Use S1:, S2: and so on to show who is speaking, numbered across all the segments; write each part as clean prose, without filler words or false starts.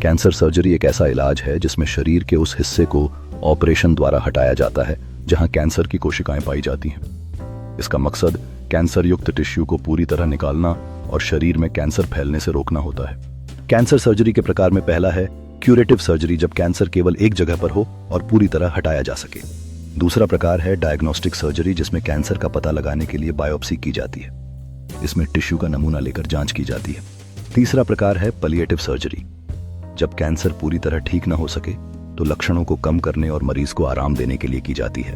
S1: Cancer surgery एक ऐसा इलाज है जिसमें शरीर के उस हिस्से को ऑपरेशन द्वारा हटाया जाता है जहां कैंसर की कोशिकाएं पाई जाती हैं। इसका मकसद कैंसर युक्त टिश्यू को पूरी तरह निकालना और शरीर में कैंसर फैलने से रोकना होता है। कैंसर सर्जरी के प्रकार में पहला है क्यूरेटिव सर्जरी, जब कैंसर केवल एक जगह पर हो और पूरी तरह हटाया जा सके। दूसरा प्रकार है डायग्नोस्टिक सर्जरी, जिसमें कैंसर का पता लगाने के लिए बायोप्सी की जाती है। इसमें टिश्यू का नमूना लेकर जांच की जाती है। तीसरा प्रकार है पलिएटिव सर्जरी, जब कैंसर पूरी तरह ठीक न हो सके तो लक्षणों को कम करने और मरीज को आराम देने के लिए की जाती है।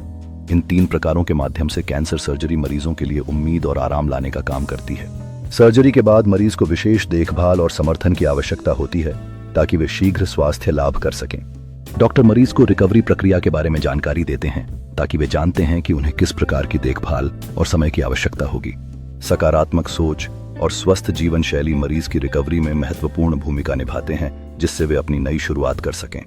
S1: इन तीन प्रकारों के माध्यम से कैंसर सर्जरी मरीजों के लिए उम्मीद और आराम लाने का काम करती है। सर्जरी के बाद मरीज को विशेष देखभाल और समर्थन की आवश्यकता होती है ताकि वे शीघ्र स्वास्थ्य लाभ कर सकें। डॉक्टर मरीज को रिकवरी प्रक्रिया के बारे में जानकारी देते हैं ताकि वे जानते हैं कि उन्हें किस प्रकार की देखभाल और समय की आवश्यकता होगी। सकारात्मक सोच और स्वस्थ जीवन शैली मरीज की रिकवरी में महत्वपूर्ण भूमिका निभाते हैं, जिससे वे अपनी नई शुरुआत कर सकें।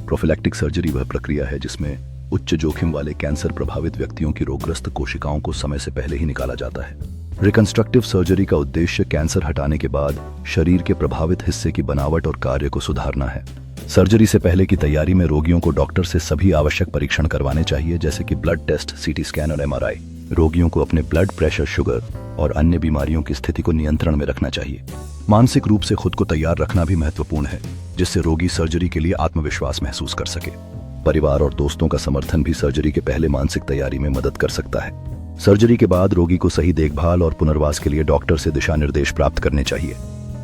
S1: प्रोफिलैक्टिक सर्जरी वह प्रक्रिया है जिसमें उच्च जोखिम वाले कैंसर प्रभावित व्यक्तियों की रोगग्रस्त कोशिकाओं को समय से पहले ही निकाला जाता है। रिकंस्ट्रक्टिव सर्जरी का उद्देश्य कैंसर हटाने के बाद शरीर के प्रभावित हिस्से की बनावट और कार्य को सुधारना है। सर्जरी से पहले की तैयारी में रोगियों को डॉक्टर से सभी आवश्यक परीक्षण करवाने चाहिए, जैसे कि ब्लड टेस्ट, सीटी स्कैन और एमआरआई। रोगियों को अपने ब्लड प्रेशर, शुगर और अन्य बीमारियों की स्थिति को नियंत्रण में रखना चाहिए। मानसिक रूप से खुद को तैयार रखना भी महत्वपूर्ण है, जिससे रोगी सर्जरी के लिए आत्मविश्वास महसूस कर सके। परिवार और दोस्तों का समर्थन भी सर्जरी के पहले मानसिक तैयारी में मदद कर सकता है। सर्जरी के बाद रोगी को सही देखभाल और पुनर्वास के लिए डॉक्टर से दिशा निर्देश प्राप्त करने चाहिए।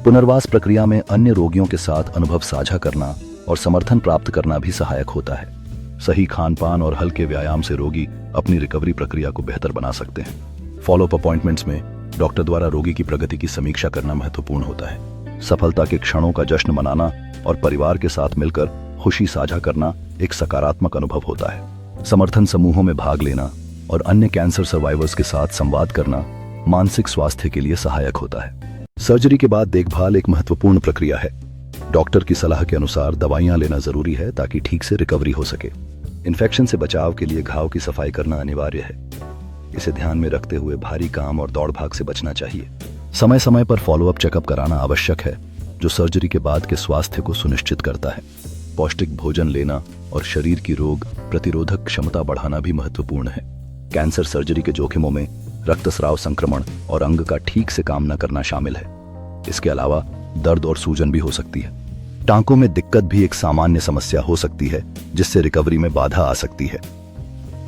S1: पुनर्वास प्रक्रिया में अन्य रोगियों के साथ अनुभव साझा करना और समर्थन प्राप्त करना भी सहायक होता है। सही खान-पान और हल्के व्यायाम से रोगी अपनी रिकवरी प्रक्रिया को बेहतर बना सकते हैं। फॉलोअप अपॉइंटमेंट्स में डॉक्टर द्वारा रोगी की प्रगति की समीक्षा करना महत्वपूर्ण होता है। सफलता के क्षणों का जश्न मनाना और परिवार के साथ मिलकर खुशी साझा करना एक सकारात्मक अनुभव होता है। समर्थन समूहों में भाग लेना और अन्य कैंसर सर्वाइवर्स के साथ संवाद करना मानसिक स्वास्थ्य के लिए सहायक होता है। सर्जरी के बाद देखभाल एक महत्वपूर्ण प्रक्रिया है। डॉक्टर की सलाह के अनुसार दवाइयां लेना जरूरी है ताकि ठीक से रिकवरी हो सके। इन्फेक्शन से बचाव के लिए घाव की सफाई करना अनिवार्य है। इसे ध्यान में रखते हुए भारी काम और दौड़ भाग से बचना चाहिए। समय समय पर फॉलोअप चेकअप कराना आवश्यक है, जो सर्जरी के बाद के स्वास्थ्य को सुनिश्चित करता है। पौष्टिक भोजन लेना और शरीर की रोग प्रतिरोधक क्षमता बढ़ाना भी महत्वपूर्ण है। कैंसर सर्जरी के जोखिमों में रक्तस्राव, संक्रमण और अंग का ठीक से काम न करना शामिल है। इसके अलावा दर्द और सूजन भी हो सकती है। टांकों में दिक्कत भी एक सामान्य समस्या हो सकती है, जिससे रिकवरी में बाधा आ सकती है।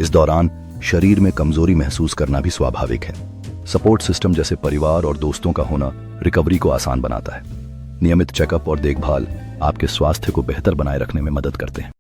S1: इस दौरान शरीर में कमजोरी महसूस करना भी स्वाभाविक है। सपोर्ट सिस्टम जैसे परिवार और दोस्तों का होना रिकवरी को आसान बनाता है। नियमित चेकअप और देखभाल आपके स्वास्थ्य को बेहतर बनाए रखने में मदद करते हैं।